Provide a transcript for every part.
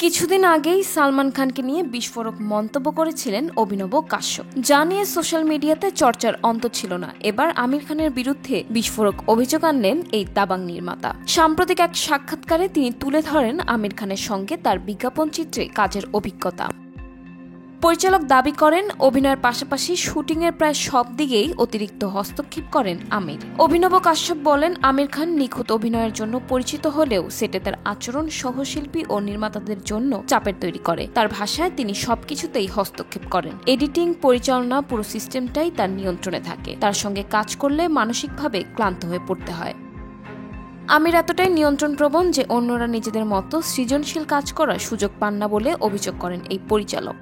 কিছুদিন আগেই সালমান খানকে নিয়ে বিস্ফোরক মন্তব্য করেছিলেন অভিনব কাশ্যপ, যা নিয়ে সোশ্যাল মিডিয়াতে চর্চার অন্ত ছিল না। এবার আমির খানের বিরুদ্ধে বিস্ফোরক অভিযোগ আনলেন এই দাবাং নির্মাতা। সাম্প্রতিক এক সাক্ষাৎকারে তিনি তুলে ধরেন আমির খানের সঙ্গে তার বিজ্ঞাপন চিত্রে কাজের অভিজ্ঞতা। পরিচালক দাবি করেন, অভিনয়ের পাশাপাশি শুটিংয়ের প্রায় সব দিকেই অতিরিক্ত হস্তক্ষেপ করেন আমির। অভিনব কাশ্যপ বলেন, আমির খান নিখুঁত অভিনয়ের জন্য পরিচিত হলেও সেটে তার আচরণ সহশিল্পী ও নির্মাতাদের জন্য চাপের তৈরি করে। তার ভাষায় তিনি সবকিছুতেই হস্তক্ষেপ করেন। এডিটিং, পরিচালনা, পুরো সিস্টেমটাই তার নিয়ন্ত্রণে থাকে। তার সঙ্গে কাজ করলে মানসিকভাবে ক্লান্ত হয়ে পড়তে হয়। আমির এতটাই নিয়ন্ত্রণপ্রবণ যে অন্যরা নিজেদের মতো সৃজনশীল কাজ করার সুযোগ পান না বলে অভিযোগ করেন এই পরিচালক।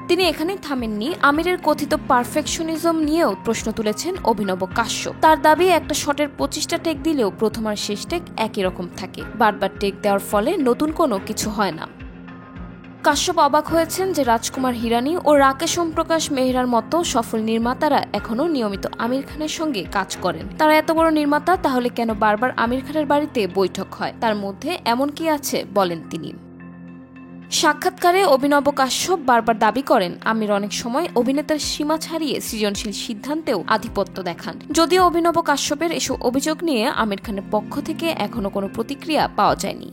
তিনি এখানেই থামেননি, আমিরের কথিত পারফেকশনিজম নিয়েও প্রশ্ন তুলেছেন অভিনব কাশ্যপ। তার দাবি, একটা শটের 25টা টেক দিলেও প্রথম আর শেষ টেক একই রকম থাকে। বারবার টেক দেওয়ার ফলে নতুন কোনো কিছু হয় না। কাশ্যপ অবাক হয়েছেন যে রাজকুমার হিরানি ও রাকেশ ওমপ্রকাশ মেহরার মতো সফল নির্মাতারা এখনও নিয়মিত আমির খানের সঙ্গে কাজ করেন। তারা এত বড় নির্মাতা, তাহলে কেন বারবার আমির খানের বাড়িতে বৈঠক হয়? তার মধ্যে এমন কি আছে, বলেন তিনি। সাক্ষাৎকারে অভিনব কাশ্যপ বারবার দাবি করেন, আমির অনেক সময় অভিনেতার সীমা ছাড়িয়ে সৃজনশীল সিদ্ধান্তেও আধিপত্য দেখান। যদিও অভিনব কাশ্যপের এসব অভিযোগ নিয়ে আমির খানের পক্ষ থেকে এখনো কোনো প্রতিক্রিয়া পাওয়া যায়নি।